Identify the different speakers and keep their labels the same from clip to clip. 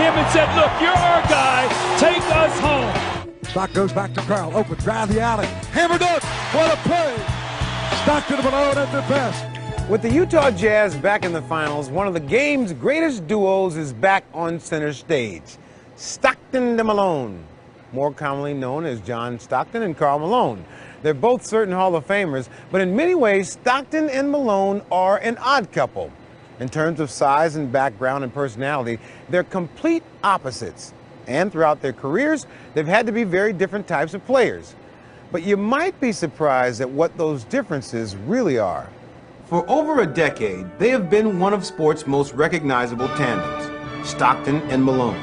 Speaker 1: him and said, look, you're our guy. Take us home.
Speaker 2: Stock goes back to Carl. Open, drive the alley. Hammer dunk. What a play. Stockton and Malone at their best.
Speaker 3: With the Utah Jazz back in the finals, one of the game's greatest duos is back on center stage. Stockton and Malone, more commonly known as John Stockton and Karl Malone. They're both certain Hall of Famers, but in many ways, Stockton and Malone are an odd couple. In terms of size and background and personality, they're complete opposites. And throughout their careers, they've had to be very different types of players. But you might be surprised at what those differences really are. For over a decade, they have been one of sport's most recognizable tandems, Stockton and Malone.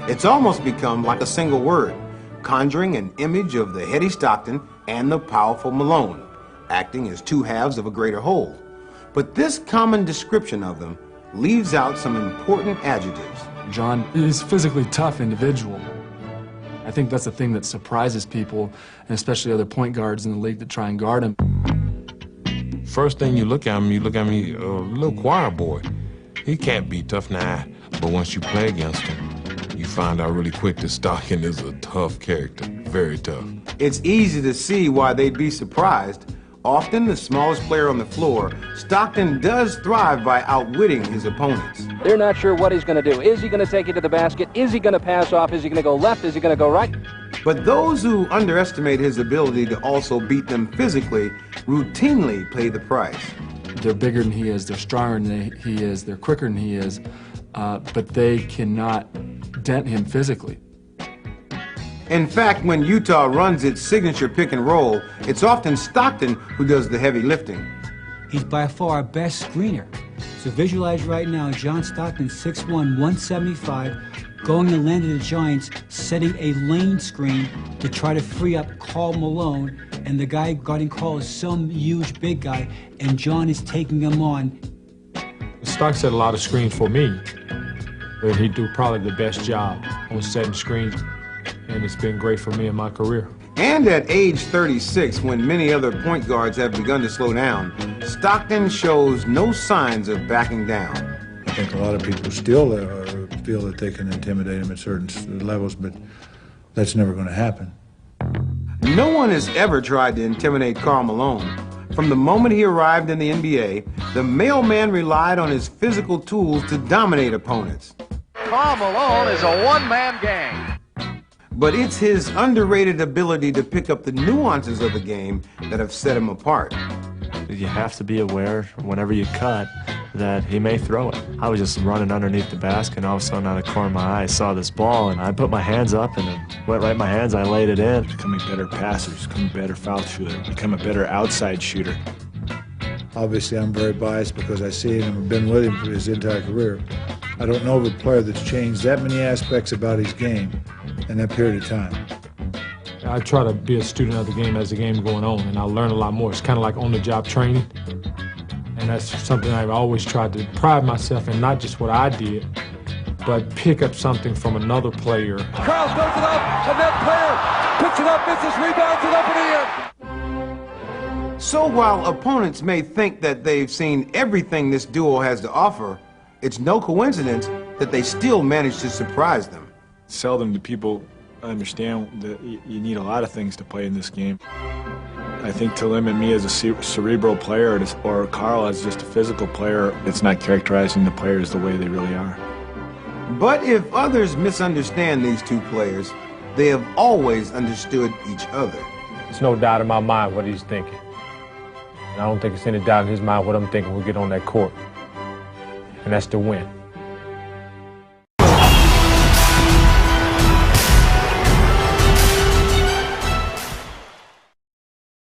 Speaker 3: It's almost become like a single word, conjuring an image of the heady Stockton and the powerful Malone, acting as two halves of a greater whole. But this common description of them leaves out some important adjectives.
Speaker 4: John is a physically tough individual. I think that's the thing that surprises people, and especially other point guards in the league that try and guard him.
Speaker 5: First thing you look at him a little choir boy. He can't be tough now, but once you play against him, you find out really quick that Stockton is a tough character, very tough.
Speaker 3: It's easy to see why they'd be surprised. Often the smallest player on the floor, Stockton does thrive by outwitting his opponents.
Speaker 6: They're not sure what he's going to do. Is he going to take it to the basket? Is he going to pass off? Is he going to go left? Is he going to go right?
Speaker 3: But those who underestimate his ability to also beat them physically routinely pay the price.
Speaker 4: They're bigger than he is, they're stronger than he is, they're quicker than he is, but they cannot dent him physically.
Speaker 3: In fact, when Utah runs its signature pick and roll, it's often Stockton who does the heavy lifting.
Speaker 7: He's by far our best screener. So visualize right now John Stockton, 6'1", 175, going to land of the Giants, setting a lane screen to try to free up Karl Malone, and the guy guarding Karl is some huge big guy, and John is taking him on.
Speaker 8: Stock set a lot of screens for me, but he'd do probably the best job on setting screens, and it's been great for me in my career.
Speaker 3: And at age 36, when many other point guards have begun to slow down, Stockton shows no signs of backing down.
Speaker 9: I think a lot of people still feel that they can intimidate him at certain levels, but that's never going to happen.
Speaker 3: No one has ever tried to intimidate Karl Malone. From the moment he arrived in the NBA, the mailman relied on his physical tools to dominate opponents.
Speaker 10: Karl Malone is a one-man gang.
Speaker 3: But it's his underrated ability to pick up the nuances of the game that have set him apart.
Speaker 11: You have to be aware whenever you cut that he may throw it. I was just running underneath the basket, and all of a sudden out of the corner of my eye I saw this ball, and I put my hands up, and it went right in my hands. I laid it in.
Speaker 12: Becoming a better passer, becoming a better foul shooter, become a better outside shooter.
Speaker 9: Obviously, I'm very biased because I see him and have been with him for his entire career. I don't know of a player that's changed that many aspects about his game in that period of time.
Speaker 8: I try to be a student of the game as the game's going on, and I learn a lot more. It's kind of like on-the-job training, and that's something I've always tried to pride myself in, not just what I did, but pick up something from another player.
Speaker 2: Karl throws it up, and that player picks it up, misses, rebounds it up in the air.
Speaker 3: So while opponents may think that they've seen everything this duo has to offer, it's no coincidence that they still manage to surprise them.
Speaker 12: Seldom do people understand that you need a lot of things to play in this game. I think to limit me as a cerebral player or Karl as just a physical player, it's not characterizing the players the way they really are.
Speaker 3: But if others misunderstand these two players, they have always understood each other.
Speaker 8: There's no doubt in my mind what he's thinking. And I don't think there's any doubt in his mind what I'm thinking when we get on that court. And that's to win.